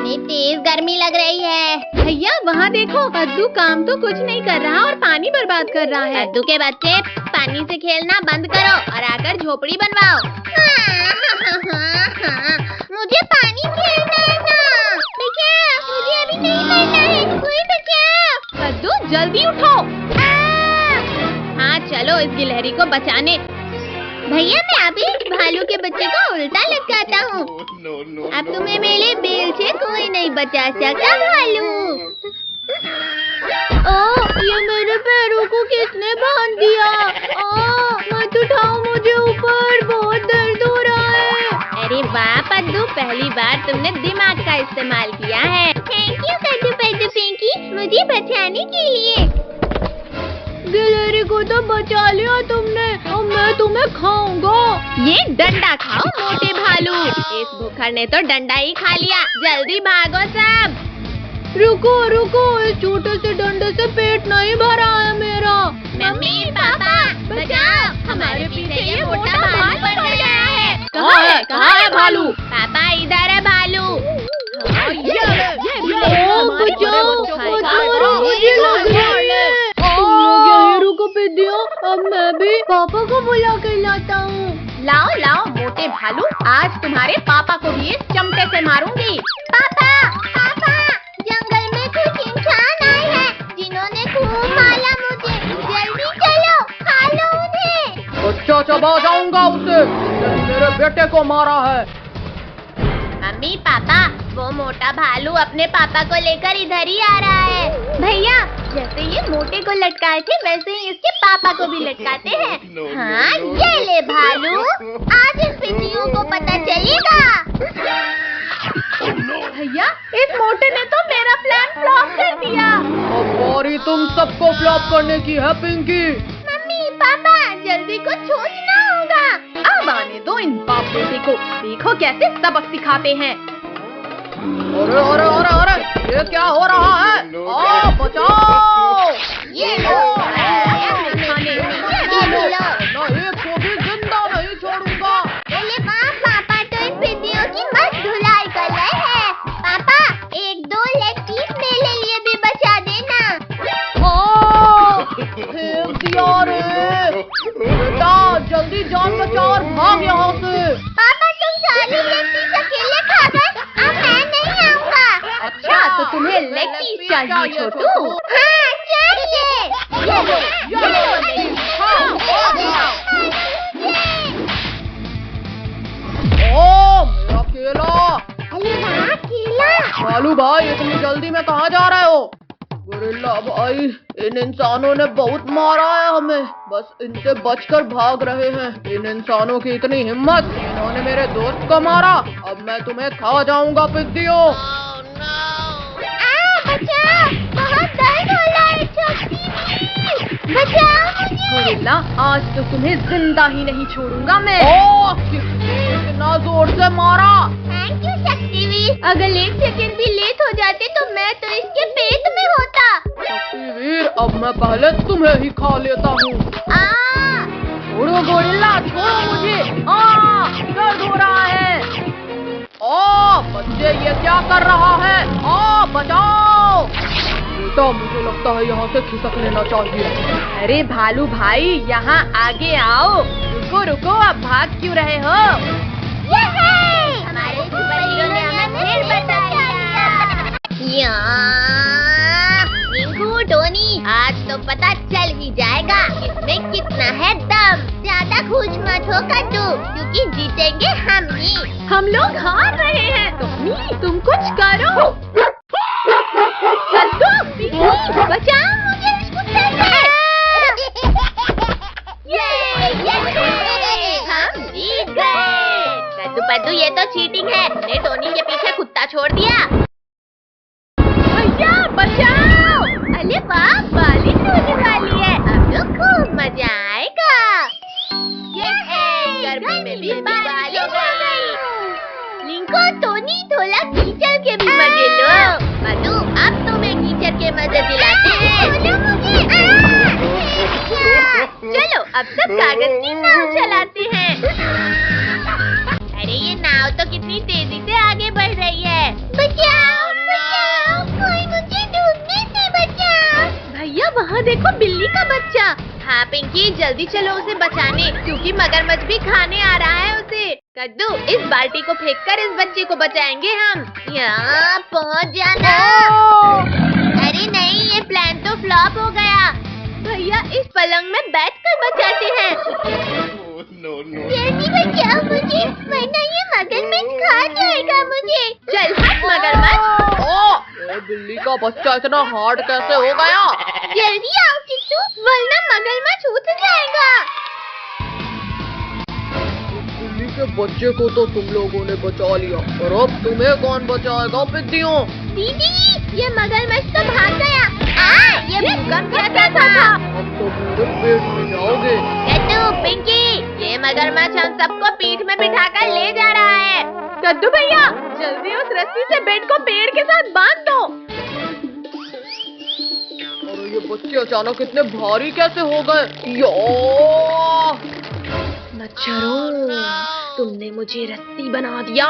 कितनी तेज गर्मी लग रही है। भैया वहाँ देखो, कद्दू काम तो कुछ नहीं कर रहा और पानी बर्बाद कर रहा है। कद्दू के बच्चे, पानी से खेलना बंद करो और आकर झोपड़ी बनवाओ। मुझे पानी खेलना है ना। बचाओ, मुझे अभी नहीं मरना है, कोई बचाओ। कद्दू जल्दी उठो। हाँ चलो इस गिलहरी को बचाने। भैया मैं अभी भालू के बच्चे को उल्टा लटकाता हूँ। अब तुम्हें मेरे बेल से कोई नहीं बचा सकता भालू। ये मेरे पैरों को किसने बांध दिया? मत उठाओ मुझे ऊपर, बहुत दर्द हो रहा है। अरे वाह पद्दू, पहली बार तुमने दिमाग का इस्तेमाल किया है। थैंक यू कद्दू पद्दू पिंकी, मुझे बचाने के लिए। गिलहरी को तो बचा लिया तुमने, अब मैं तुम्हें खाऊंगा। ये डंडा खाओ मोटे भालू। इस भूखड़ ने तो डंडा ही खा लिया, जल्दी भागो सब। रुको रुको, इस छोटे से डंडे से पेट नहीं भरा है मेरा। मम्मी पापा बचाओ, हमारे पीछे ये मोटा भालू पड़ गया है। कहाँ है भालू? पापा इधर है भालू। अब मैं भी पापा को बुला कर लाता हूँ। लाओ लाओ मोटे भालू, आज तुम्हारे पापा को भी इस चमटे से मारूंगी। पापा पापा, जंगल में कुछ इंसान आए हैं जिन्होंने खूब मारा मुझे, जल्दी चलो खा लो उन्हें। बच्चा चबा जाऊंगा उसे, मेरे बेटे को मारा है। मम्मी पापा, वो मोटा भालू अपने पापा को लेकर इधर ही आ रहा है। भैया जैसे ये मोटे को लटकाए थे वैसे ही इसके पापा को भी लटकाते हैं। हाँ ये ले भालू, आज इन पिंडियों को पता चलेगा। भैया इस मोटे ने तो मेरा प्लान फ्लॉप कर दिया। अब बारी तुम सबको फ्लॉप करने की है पिंकी। मम्मी पापा जल्दी कुछ सोचना होगा। अब आने दो इन बाप बेटे को, देखो कैसे सबक सिखाते हैं। अरे अरे अरे अरे, ये क्या हो रहा है? बचाओ! ये लो, नहीं को भी जिंदा नहीं छोड़ूंगा। अरे वाह पापा, तो इन पिंडियों की मस्त धुलाई कर रहे हैं। पापा एक दो लेग पीस मेरे लिए भी बचा देना। फेंक दिया रे। बेटा जल्दी जान बचा और भाग यहाँ से। पापा तुम सारी लेग पीस अकेले खा गए, अब मैं नहीं आऊँगा। अच्छा तो तुम्हें लेग पीस चाहिए छोटू? हाँ चाहिए। ओ मेरा केला। अरे वाह केला। भालू भाई इतनी जल्दी में कहाँ जा रहे हो? गोरिल्ला भाई, इन इंसानों ने बहुत मारा है हमें, बस इनसे बचकर भाग रहे हैं। इन इंसानों की इतनी हिम्मत, इन्होंने मेरे दोस्त को मारा। अब मैं तुम्हें खा जाऊंगा पिद्दियों। बचाओ, बहुत दर्द हो रहा है छोटी, बचाओ मुझे। गोरिल्ला आज तो तुम्हें जिंदा ही नहीं छोड़ूंगा मैं। कितना जोर से मारा। थैंक यू शक्तिवीर, अगर 1 सेकंड भी लेट हो जाते तो मैं तो इसके पेट में होता। शक्तिवीर अब मैं पहले तुम्हें ही खा लेता हूँ। छोड़ो गोरिल्ला, छोड़ो मुझे। दर्द हो रहा है। बच्चे ये क्या कर रहा है? बचाओ! बेटा मुझे लगता है यहाँ से खिसक लेना चाहिए। अरे भालू भाई यहाँ आगे आओ। रुको रुको, अब भाग क्यों रहे हो? हमारे सुपर हीरो ने हमें फिर बचा लिया। रिंकू टोनी, आज तो पता चल ही जाएगा इसमें कितना है दम। ज्यादा खुश मत हो कद्दू, क्योंकि जीतेंगे हम ही। हम लोग हार रहे हैं। टोनी तुम कुछ करो। कद्दू बचाओ मुझे इस कुत्ते से। हम जीत गए। कद्दू पद्दू ये तो चीटिंग है, ने टोनी के पीछे कुत्ता छोड़ दिया। भैया बचाओ। अरे वाह, बालिश होने वाली है, अब तो खूब मजा आएगा। गर्मी में भी बालिश हो गई। लिंको टोनी थोड़ा कीचड़ के भी मजे लो। मधु अब तुम्हें कीचड़ के मजे दिलाते हैं। चलो अब सब कागज की नाव चलाते हैं। अरे ये नाव तो कितनी तेजी से आगे बढ़ रही है। बचाओ। जल्दी चलो उसे बचाने, क्योंकि मगरमच्छ भी खाने आ रहा है उसे। कद्दू, इस बाल्टी को फेंककर इस बच्चे को बचाएंगे हम। यहाँ पहुँच जाना। अरे नहीं, ये प्लान तो फ्लॉप हो गया। भैया, इस पलंग में बैठकर बचाते हैं। जल्दी बचाओ मुझे, वरना ये मगरमच्छ खा जाएगा मुझे। चल हट मगरमच्छ। ये बिल्ली का बच्चा इतना हार्ड कैसे हो गया? जल्दी आओ किट्टू, वरना मगरमच्छ उठ जाएगा। बिल्ली के बच्चे को तो तुम लोगों ने बचा लिया, और अब तुम्हें कौन बचाएगा पिद्दियों? दीदी, ये मगरमच्छ तो भाग गया। ये भूकंप कैसा था? अब तो मेरे पेट में जाओगे। कद्दू, पिंकी, ये मगरमच्छ हम सबको पीठ में बिठाकर ले जा रहा है। कद्दू भैया, जल्दी उस रस्सी से बेड को पेड़ के साथ बांध दो। और ये बच्चे अचानक इतने भारी कैसे हो गए? यो! मच्छरों, तुमने मुझे रस्सी बना दिया।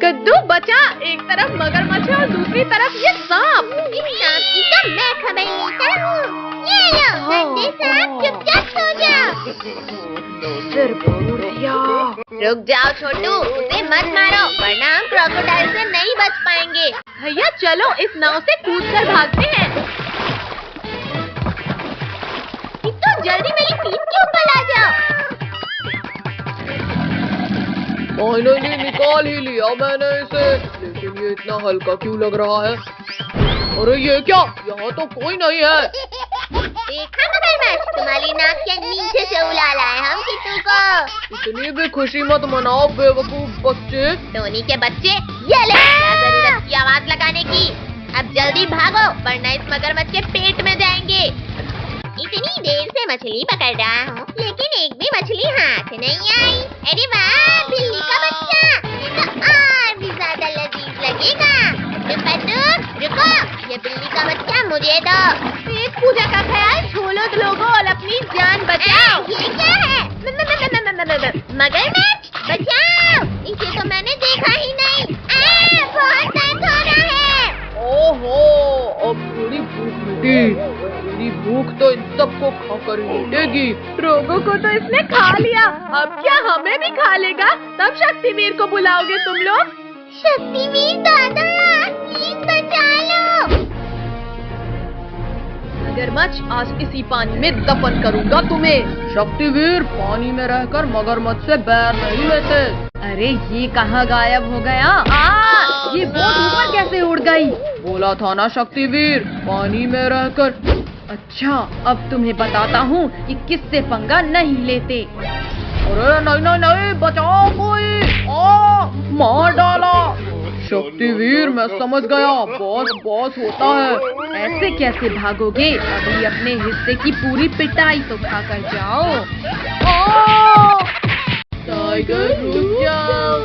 कद्दू बचा, एक तरफ मगरमच्छ और दूसरी तरफ ये सांप। इस सांप की तो मैं खबर लेता हूँ। ये लो, गंदे सांप, चुपचाप सो जाओ। रुक जाओ छोटू, उसे मत मारो, वरना हम क्रोकोडाइल से नहीं बच पाएंगे। भैया चलो, इस नाव से कूदकर भागते हैं। तो जल्दी मेरी पीठ के ऊपर आ जाओ। फाइनली निकाल ही लिया मैंने इसे, लेकिन ये इतना हल्का क्यों लग रहा है? अरे ये क्या? यहाँ तो कोई नहीं है। देखा मगरमच्छ, तुम्हारी नाक के नीचे से उड़ा लाए हम किट्टू को। इतनी भी खुशी मत मनाओ बेवकूफ बच्चे। टोनी के बच्चे, ये ले, क्या जरूरत की आवाज लगाने की। अब जल्दी भागो, वरना इस मगरमच्छ के पेट में जाएंगे। इतनी देर से मछली पकड़ रहा हूँ, लेकिन एक भी मछली हाथ नहीं आई। अरे वाह, बिल्ली का बच्चा, ये तो और भी ज्यादा लजीज लगेगा। रुको, ये बिल्ली का बच्चा मुझे दो। पेट पूजा का ख्याल छोड़ो लोगों और अपनी जान बचाओ। ये क्या है? मगरमच्छ, बचाओ, इसे तो मैंने देखा ही नहीं। बहुत दर्द हो रहा है। ओहो, अब थोड़ी भूख मिटी। मेरी भूख तो इन सबको खाकर ही मिटेगी। रोगों को तो इसने खा लिया, अब क्या हमें भी खा लेगा? तब शक्तिवीर को बुलाओगे तुम लोग? शक्तिवीर दादा, प्लीज बचा लो। मगरमच्छ, आज इसी पानी में दफन करूंगा तुम्हें। शक्तिवीर, पानी में रहकर मगरमच्छ से बैर नहीं लेते। अरे ये कहाँ गायब हो गया? ये बोट ऊपर कैसे उड़ गई? बोला था ना शक्तिवीर, पानी में रहकर। अच्छा, अब तुम्हें बताता हूँ कि किससे पंगा नहीं लेते। अरे नहीं नहीं नहीं, बचाओ कोई। मार डाला। शक्तिवीर, मैं समझ गया, बॉस बॉस होता है। ऐसे कैसे भागोगे? अभी अपने हिस्से की पूरी पिटाई तो खाकर जाओ। टाइगर रुक जाओ,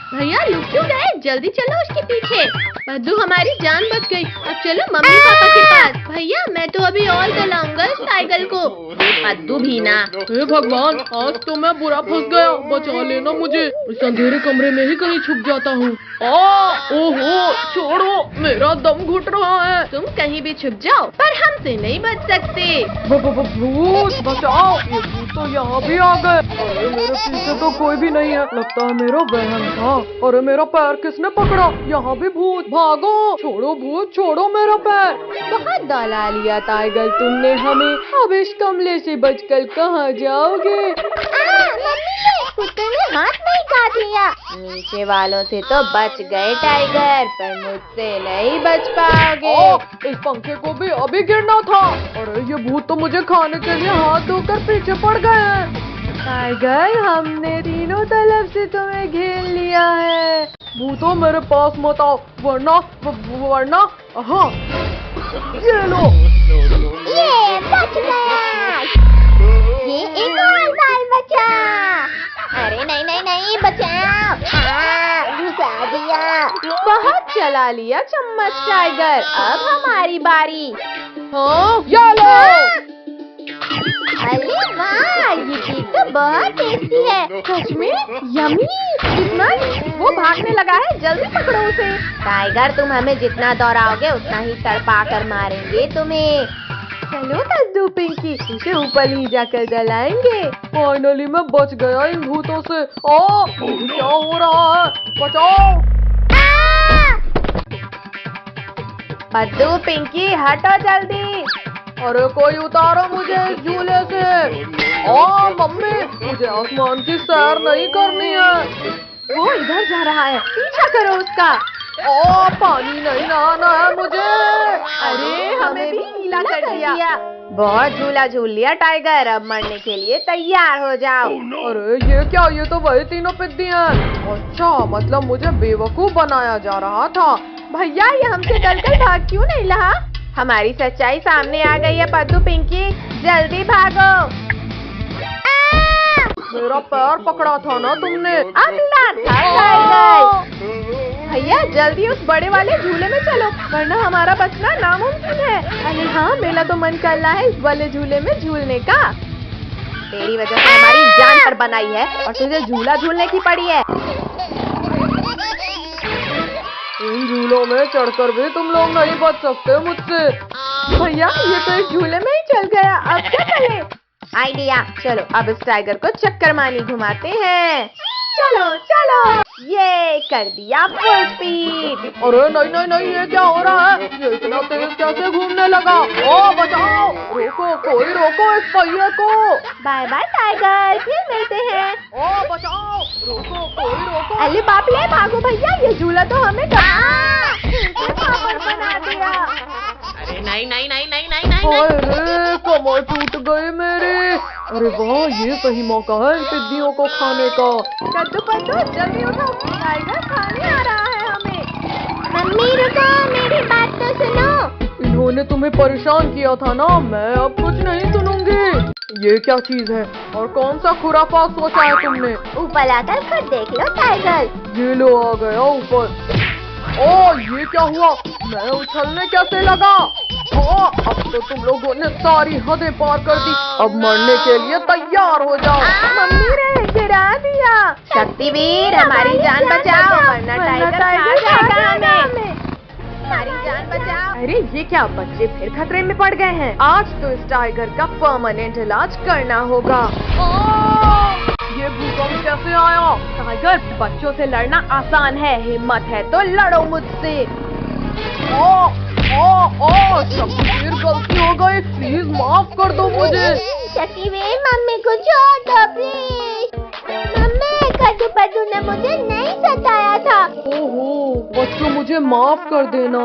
भैया रुक क्यों गए? जल्दी चलो उसके पीछे। कद्दू, हमारी जान बच गई। अब चलो मम्मी पापा के पास। भैया, मैं तो अभी और जलाऊंगा इस टाइगर को। कद्दू भी ना। हे भगवान, आज तो मैं बुरा फंस गया। बचा लेना मुझे, इस अंधेरे कमरे में ही कहीं छुप जाता हूँ। ओहो, छोड़ो, मेरा दम घुट रहा है। तुम कहीं भी छुप जाओ, पर हमसे नहीं बच सकते। भूत बचाओ, ये भूत तो यहाँ भी आ गए। अरे मेरे पीछे तो कोई भी नहीं है, लगता है मेरा वहम था। अरे मेरा पैर किसने पकड़ा? यहाँ भी भूत, भागो। छोड़ो भूत, छोड़ो मेरा पैर। बहुत दौला लिया टाइगर तुमने हमें, अब इस कमरे से बचकर कहाँ जाओगे? कुत्ते ने हाथ नहीं काट लिया। नीचे वालों से तो बच गए टाइगर, पर मुझसे नहीं बच पाओगे। इस पंखे को भी अभी गिरना था। अरे ये भूत तो मुझे खाने के लिए हाथ धोकर पीछे पड़ गए हैं। टाइगर, हमने तीनों तरफ से तुम्हें घेर लिया है। भूतों, मेरे पास मत आओ, वरना हाँ, ये लो। ये बच गया। ये एक और बाल बचा। अरे नहीं नहीं नहीं, बचाओ। घुसा दिया। बहुत चला लिया चम्मच टाइगर, अब हमारी बारी। हाँ, ये लो। अरे वाह, ये केक तो बहुत टेस्टी है। सच में यम्मी। कितना? वो भागने लगा है, जल्दी पकड़ो उसे। टाइगर, तुम हमें जितना दौड़ाओगे उतना ही तड़पा कर मारेंगे तुम्हें। चलो कद्दू पिंकी, उसे ऊपर ले जाकर जलाएंगे। फाइनली मैं बच गया इन भूतों से। क्या हो रहा है? बचाओ! कद्दू पिंकी, हटो जल्दी। अरे कोई उतारो मुझे इस झूले से। मम्मी, मुझे आसमान की सैर नहीं करनी है। वो इधर जा रहा है, पीछा करो उसका। पानी नहीं नहाना है मुझे। अरे हमें भी गीला कर दिया। बहुत झूला झूल लिया टाइगर, अब मरने के लिए तैयार हो जाओ। अरे ये क्या? ये तो वही तीनों पिद्दी हैं। अच्छा, मतलब मुझे बेवकूफ बनाया जा रहा था। भैया, ये हमसे डरकर भाग क्यों नहीं रहा? हमारी सच्चाई सामने आ गई है कद्दू पिंकी, जल्दी भागो। मेरा पैर पकड़ा था ना तुमने। अगला था टाइगर। भैया, जल्दी उस बड़े वाले झूले में चलो, वरना हमारा बचना नामुमकिन है। अरे हाँ, मेरा तो मन कर रहा है इस वाले झूले में झूलने का। तेरी वजह से हमारी जान पर बनाई है और तुझे झूला झूलने की पड़ी है। इन झूलों में चढ़कर भी तुम लोग नहीं बच सकते मुझसे। भैया, ये तो इस झूले में ही चल गया, अब क्या करें? आइडिया, चलो अब इस टाइगर को चक्कर मानी घुमाते हैं। चलो चलो, ये कर दिया फुल स्पीड। अरे नहीं नहीं नहीं, ये क्या हो रहा है? ये इतना तेज कैसे घूमने लगा? बचाओ! रोको, कोई रोको इस पहिए को। बाय बाय टाइगर, फिर मिलते हैं। बचाओ! रोको, कोई रोको। अरे बाप रे, भागो भैया, ये झूला तो हमें पापड़ बना दिया। अरे नहीं नहीं नहीं नहीं नहीं नहीं। अरे कमर टूट गई मेरी। अरे वाह, ये सही मौका है इन टिड्डियों को खाने का। कद्दू पद्दू, जल्दी उठो, टाइगर खाने आ रहा है हमें। मम्मी रुको, मेरी बात तो सुनो। इन्होंने तुम्हें परेशान किया था ना, मैं अब कुछ नहीं सुनूंगी। ये क्या चीज है और कौन सा खुराफात सोचा है तुमने? ऊपर आकर खुद देख लो टाइगर। ये लो, आ गया ऊपर। ये क्या हुआ? मैं उछलने कैसे लगा? अब तो तुम लोगों ने सारी हदें पार कर दी। अब मरने के लिए तैयार हो जाओ। मम्मी रे, गिरा दिया। शक्तिवीर, हमारी जान बचाओ, वरना टाइगर खा जाएगा हमें। हमारी जान बचाओ। अरे ये क्या, बच्चे फिर खतरे में पड़ गए हैं। आज तो इस टाइगर का परमानेंट इलाज करना होगा। ये भूकंप कैसे आया? टाइगर, बच्चों से लड़ना आसान है, हिम्मत है तो लड़ो मुझसे। शक्तिवीर, गलती हो गई, प्लीज माफ कर दो मुझे। शक्तिवीर, मम्मी को छोड़ दो प्लीज। मम्मी, कद्दू पद्दू ने मुझे नहीं सताया था। ओहो बच्चों, मुझे माफ कर देना।